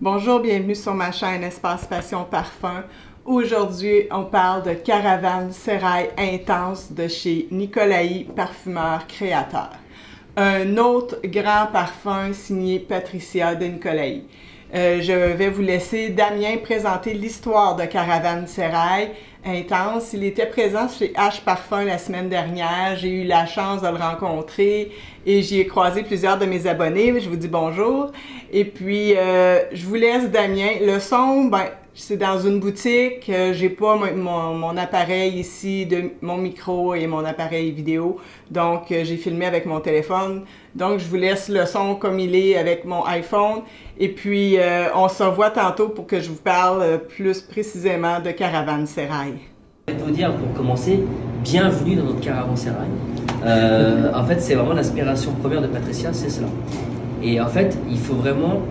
Bonjour, bienvenue sur ma chaîne Espace Passion Parfum. Aujourd'hui, on parle de Caravane Serail Intense de chez Nicolaï Parfumeur Créateur. Un autre grand parfum signé Patricia de Nicolaï. Je vais vous laisser Damien présenter l'histoire de Caravane Serail Intense. Il était présent chez H Parfum la semaine dernière. J'ai eu la chance de le rencontrer et j'y ai croisé plusieurs de mes abonnés. Je vous dis bonjour. Et puis, je vous laisse Damien. Le son, ben, c'est dans une boutique. J'ai pas mon appareil ici, mon micro et mon appareil vidéo. Donc, j'ai filmé avec mon téléphone. Donc, je vous laisse le son comme il est avec mon iPhone. Et puis, on se revoit tantôt pour que je vous parle plus précisément de Caravane Serail. Je vais vous dire, pour commencer, bienvenue dans notre Caravane Serail. En fait, c'est vraiment l'inspiration première de Patricia, c'est cela. Et en fait, il faut vraiment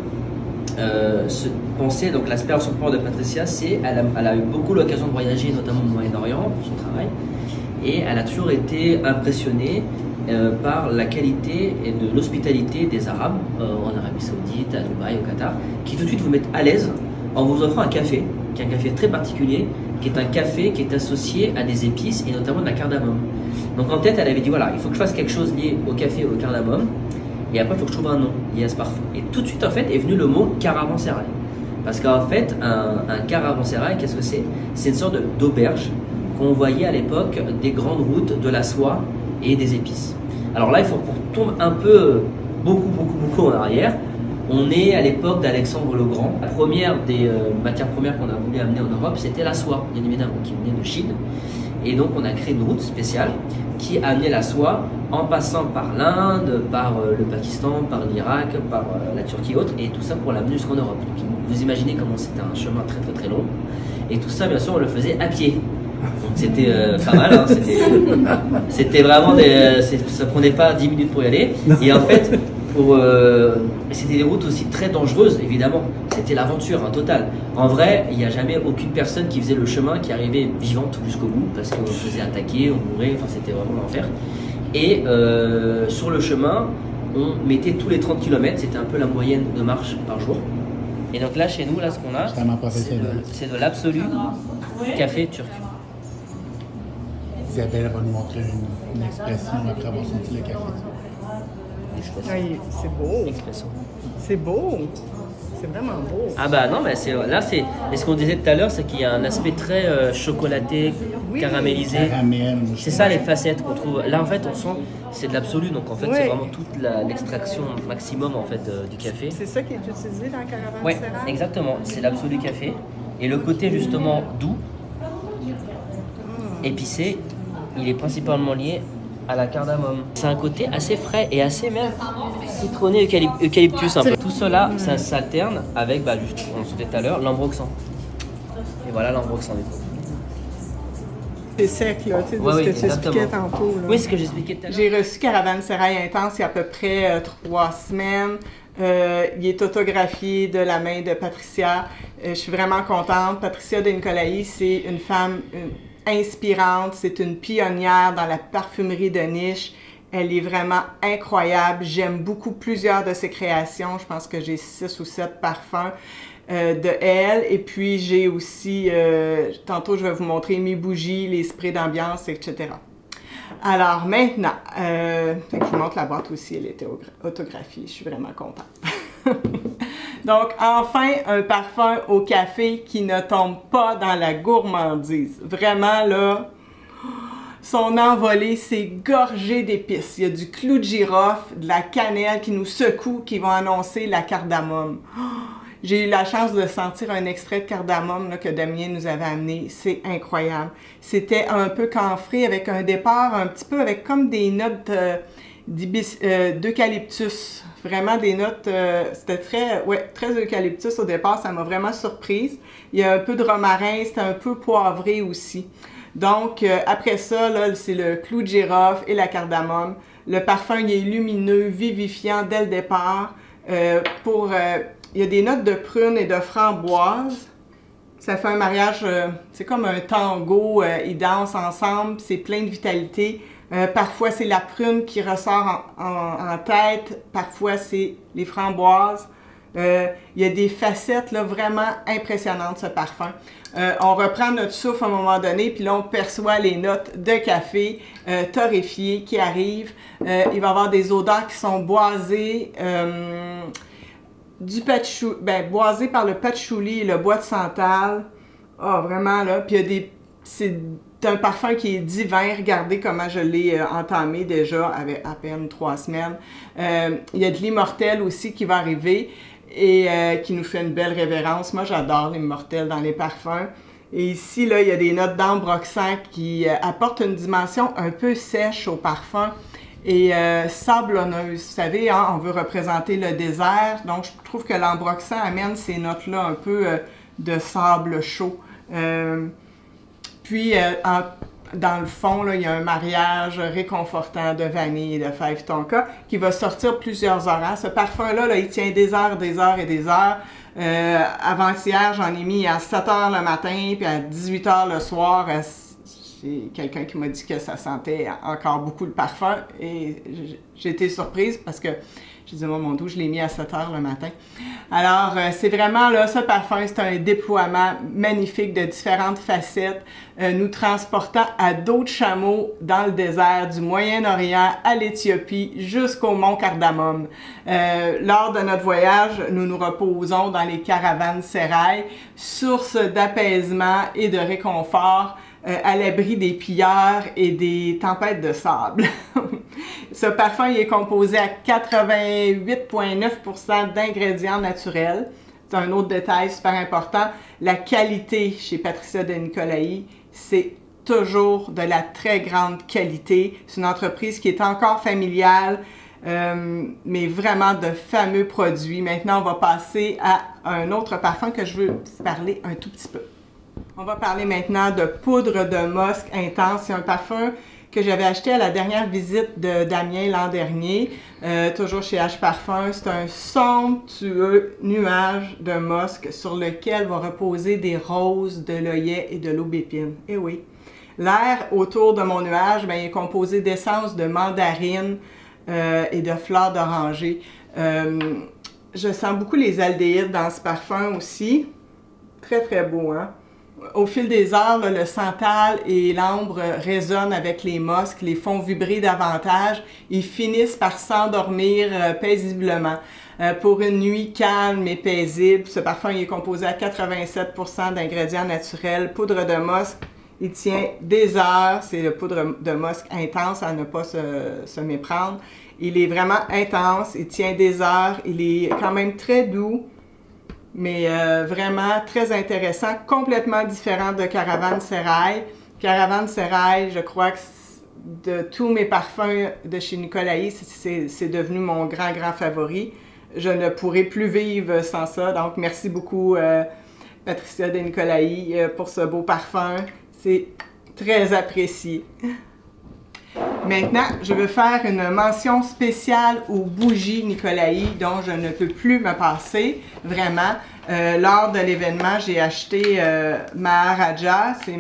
se penser, donc l'inspiration première de Patricia, c'est elle a eu beaucoup l'occasion de voyager, notamment au Moyen-Orient pour son travail. Et elle a toujours été impressionnée par la qualité et de l'hospitalité des Arabes en Arabie Saoudite, à Dubaï, au Qatar, qui tout de suite vous mettent à l'aise en vous offrant un café, qui est un café très particulier, qui est un café qui est associé à des épices et notamment de la cardamome. Donc en tête, elle avait dit voilà, il faut que je fasse quelque chose lié au café et au cardamome, et après il faut que je trouve un nom lié à ce parfum. Et tout de suite en fait est venu le mot caravansérail. Parce qu'en fait, un caravansérail, qu'est-ce que c'est? C'est une sorte d'auberge qu'on voyait à l'époque des grandes routes de la soie et des épices. Alors là, il faut qu'on retourne un peu, beaucoup en arrière. On est à l'époque d'Alexandre le Grand. La première des matières premières qu'on a voulu amener en Europe, c'était la soie, bien évidemment, qui venait de Chine. Et donc, on a créé une route spéciale qui a amené la soie en passant par l'Inde, par le Pakistan, par l'Irak, par la Turquie et autres, et tout ça pour l'amener jusqu'en Europe. Donc, vous imaginez comment c'était un chemin très long. Et tout ça, bien sûr, on le faisait à pied. Donc c'était pas mal, hein, c'était vraiment ça prenait pas 10 minutes pour y aller. Et en fait, c'était des routes aussi très dangereuses, évidemment. C'était l'aventure, hein, totale. En vrai, il n'y a jamais aucune personne qui faisait le chemin qui arrivait vivante jusqu'au bout, parce qu'on se faisait attaquer, on mourait, enfin c'était vraiment l'enfer. Et sur le chemin, on mettait tous les 30 km, c'était un peu la moyenne de marche par jour. Et donc là, chez nous, là, ce qu'on a, c'est de l'absolu café turc. Isabelle va nous montrer une expression après avoir senti le café. Oui, c'est beau. Expression. C'est beau. C'est vraiment beau. Ah bah non, mais et ce qu'on disait tout à l'heure, c'est qu'il y a un aspect très chocolaté, oui, caramélisé. Caramel. C'est ça les facettes qu'on trouve. Là en fait, on sent c'est de l'absolu, donc en fait c'est vraiment toute l'extraction maximum en fait du café. C'est ça qui est utilisé dans Caravane Ouais, Serail? exactement. C'est l'absolu café et le côté justement doux, épicé, il est principalement lié à la cardamome. C'est un côté assez frais et assez même citronné eucalyptus un peu. Tout cela, ça s'alterne avec, juste, on se disait tout à l'heure, l'ambroxan. Et voilà l'ambroxan du coup. C'est sec, là, tu sais, Ouais, de ce oui, que tu expliquais tantôt. Là. Oui, ce que j'expliquais tout à l'heure. J'ai reçu Caravane Serail Intense il y a à peu près 3 semaines. Il est autographié de la main de Patricia. Je suis vraiment contente. Patricia de Nicolaï, c'est une femme inspirante. C'est une pionnière dans la parfumerie de niche. Elle est vraiment incroyable. J'aime beaucoup plusieurs de ses créations. Je pense que j'ai 6 ou 7 parfums de elle. Et puis, j'ai aussi, tantôt, je vais vous montrer mes bougies, les sprays d'ambiance, etc. Alors, maintenant, je vous montre la boîte aussi. Elle était autographiée. Je suis vraiment contente. Donc, enfin, un parfum au café qui ne tombe pas dans la gourmandise. Vraiment, là, son envolée, c'est gorgé d'épices. Il y a du clou de girofle, de la cannelle qui nous secoue, qui vont annoncer la cardamome. J'ai eu la chance de sentir un extrait de cardamome là, que Damien nous avait amené. C'est incroyable. C'était un peu camphré avec un départ un petit peu avec comme des notes d'eucalyptus. Vraiment des notes, c'était très eucalyptus au départ, ça m'a vraiment surprise. Il y a un peu de romarin, c'était un peu poivré aussi. Donc, après ça, là, c'est le clou de girofle et la cardamome. Le parfum, il est lumineux, vivifiant dès le départ. Il y a des notes de prune et de framboise. Ça fait un mariage, c'est comme un tango, ils dansent ensemble, c'est plein de vitalité. Parfois, c'est la prune qui ressort en tête, parfois, c'est les framboises. Il y a des facettes là, vraiment impressionnantes, ce parfum. On reprend notre souffle à un moment donné, puis là, on perçoit les notes de café torréfié qui arrivent. Il va y avoir des odeurs qui sont boisées, boisées par le patchouli et le bois de santal. Ah, vraiment, là. Puis il y a des... C'est un parfum qui est divin. Regardez comment je l'ai entamé déjà avec à peine 3 semaines. Il y a de l'immortel aussi qui va arriver et qui nous fait une belle révérence. Moi, j'adore l'immortel dans les parfums. Et ici, là, il y a des notes d'ambroxan qui apportent une dimension un peu sèche au parfum et sablonneuse. Vous savez, hein, on veut représenter le désert. Donc, je trouve que l'ambroxan amène ces notes-là un peu de sable chaud. Puis, dans le fond, là, il y a un mariage réconfortant de vanille et de fève tonka qui va sortir plusieurs heures. Hein. Ce parfum-là, là, il tient des heures et des heures. Avant-hier, j'en ai mis à 7 heures le matin, puis à 18 heures le soir. J'ai quelqu'un qui m'a dit que ça sentait encore beaucoup le parfum et j'ai été surprise parce que j'ai dit, oh mon Dieu, je l'ai mis à 7 heures le matin. Alors, c'est vraiment, là, ce parfum, c'est un déploiement magnifique de différentes facettes, nous transportant à d'autres chameaux dans le désert, du Moyen-Orient à l'Éthiopie, jusqu'au mont Cardamome. Lors de notre voyage, nous nous reposons dans les caravansérails, source d'apaisement et de réconfort, à l'abri des pilleurs et des tempêtes de sable. Ce parfum il est composé à 88,9% d'ingrédients naturels. C'est un autre détail super important. La qualité chez Patricia de Nicolaï, c'est toujours de la très grande qualité. C'est une entreprise qui est encore familiale, mais vraiment de fameux produits. Maintenant, on va passer à un autre parfum que je veux vous parler un tout petit peu. On va parler maintenant de poudre de musc intense. C'est un parfum que j'avais acheté à la dernière visite de Damien l'an dernier, toujours chez H Parfum. C'est un somptueux nuage de musc sur lequel va reposer des roses, de l'œillet et de l'aubépine. Eh oui! L'air autour de mon nuage, bien, il est composé d'essence de mandarine et de fleurs d'oranger. Je sens beaucoup les aldéhydes dans ce parfum aussi. Très, très beau, hein? Au fil des heures, là, le santal et l'ambre résonnent avec les muscs, les font vibrer davantage. Ils finissent par s'endormir paisiblement. Pour une nuit calme et paisible, ce parfum il est composé à 87% d'ingrédients naturels. Poudre de musc, il tient des heures. C'est le poudre de musc intense, à ne pas se méprendre. Il est vraiment intense, il tient des heures. Il est quand même très doux, mais vraiment très intéressant, complètement différent de Caravansérail. Caravansérail, je crois que de tous mes parfums de chez Nicolaï, c'est devenu mon grand favori. Je ne pourrais plus vivre sans ça, donc merci beaucoup Patricia de Nicolaï pour ce beau parfum. C'est très apprécié. Maintenant, je veux faire une mention spéciale aux bougies Nicolaï dont je ne peux plus me passer, vraiment. Lors de l'événement, j'ai acheté Maharaja, c'est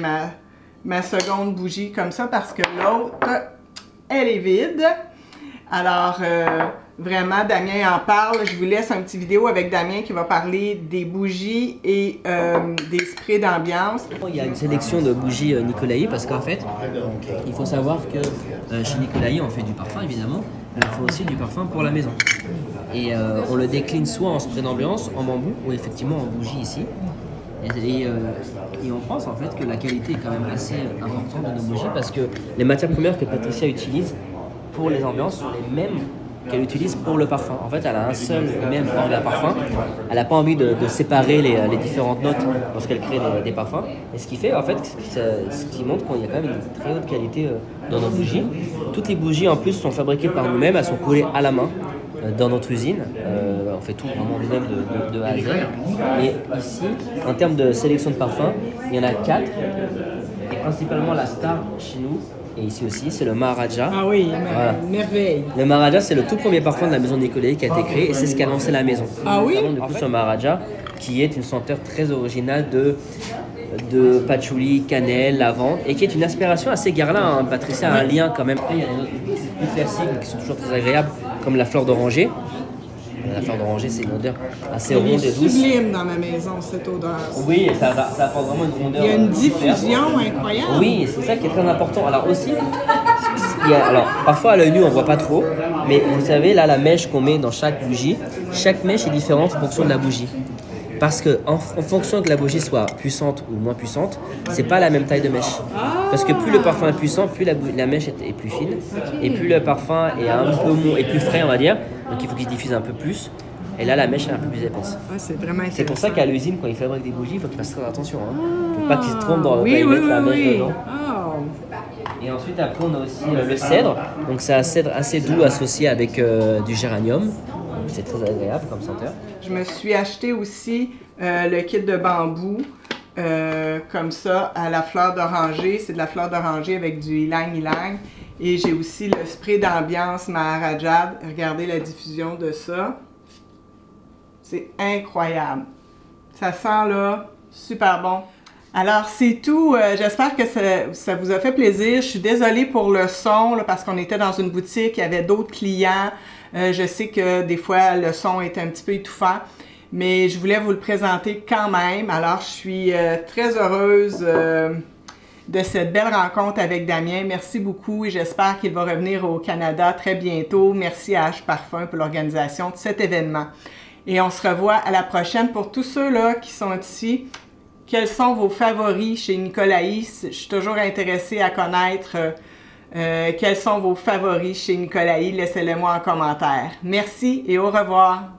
ma seconde bougie comme ça parce que l'autre, elle est vide. Alors, vraiment, Damien en parle. Je vous laisse un petit vidéo avec Damien qui va parler des bougies et des sprays d'ambiance. Il y a une sélection de bougies Nicolaï parce qu'en fait, il faut savoir que chez Nicolaï, on fait du parfum évidemment, mais on fait aussi du parfum pour la maison. Et on le décline soit en spray d'ambiance, en bambou, ou effectivement en bougie ici. Et on pense en fait que la qualité est quand même assez importante de nos bougies parce que les matières premières que Patricia utilise pour les ambiances sont les mêmes qu'elle utilise pour le parfum. En fait, elle a un seul et même organe à parfum. Elle n'a pas envie de séparer les différentes notes lorsqu'elle crée des parfums. Et ce qui fait, en fait, ce qui montre qu'il y a quand même une très haute qualité dans nos bougies. Toutes les bougies, en plus, sont fabriquées par nous-mêmes. Elles sont coulées à la main dans notre usine. On fait tout vraiment nous-mêmes de A à Z. Et ici, en termes de sélection de parfums, il y en a 4. Et principalement la star chez nous, et ici aussi, c'est le Maharaja. Ah oui, voilà. Merveille. Le Maharaja, c'est le tout premier parfum de la maison Nicolaï qui a été créé et c'est ce qui a lancé la maison. Ah oui? Du coup, ce Maharaja, qui est une senteur très originale de patchouli, cannelle, lavande et qui est une inspiration assez Guerlain. Hein. Patricia a un lien quand même. Il y a des notes plus classiques qui sont toujours très agréables, comme la fleur d'oranger. La fleur d'oranger, c'est une odeur assez Elle est ronde et douce. sublime dans ma maison, cette odeur. Oui, ça apporte vraiment une rondeur. Il y a une superbe. diffusion incroyable. Oui, c'est ça qui est très important. Alors aussi, alors parfois à l'œil nu on voit pas trop, mais vous savez là la mèche qu'on met dans chaque bougie, chaque mèche est différente en fonction de la bougie. Parce que en fonction que la bougie soit puissante ou moins puissante, c'est pas la même taille de mèche. Parce que plus le parfum est puissant, plus la mèche est plus fine, et plus le parfum est un peu est plus frais on va dire. Donc il faut qu'il se diffuse un peu plus. Et là la mèche est un peu plus épaisse. Ouais, c'est vraiment C'est pour ça intéressant. qu'à l'usine quand ils fabriquent des bougies, il faut qu'ils fassent très attention. Pour pas qu'ils se trompent dans quand Oui, ils oui, mettent la mèche oui. dedans. Oh. Et ensuite, après, on a aussi le cèdre. Donc, c'est un cèdre assez doux associé avec du géranium. Donc, c'est très agréable comme senteur. Je me suis acheté aussi le kit de bambou, comme ça, à la fleur d'oranger. C'est de la fleur d'oranger avec du ylang-ylang. Et j'ai aussi le spray d'ambiance Maharajad. Regardez la diffusion de ça. C'est incroyable. Ça sent là super bon. Alors, c'est tout. J'espère que ça vous a fait plaisir. Je suis désolée pour le son, là, parce qu'on était dans une boutique, il y avait d'autres clients. Je sais que des fois, le son est un petit peu étouffant, mais je voulais vous le présenter quand même. Alors, je suis très heureuse de cette belle rencontre avec Damien. Merci beaucoup et j'espère qu'il va revenir au Canada très bientôt. Merci à H Parfum pour l'organisation de cet événement. Et on se revoit à la prochaine. Pour tous ceux-là qui sont ici, quels sont vos favoris chez Nicolaï? Je suis toujours intéressée à connaître quels sont vos favoris chez Nicolaï. Laissez-les moi en commentaire. Merci et au revoir.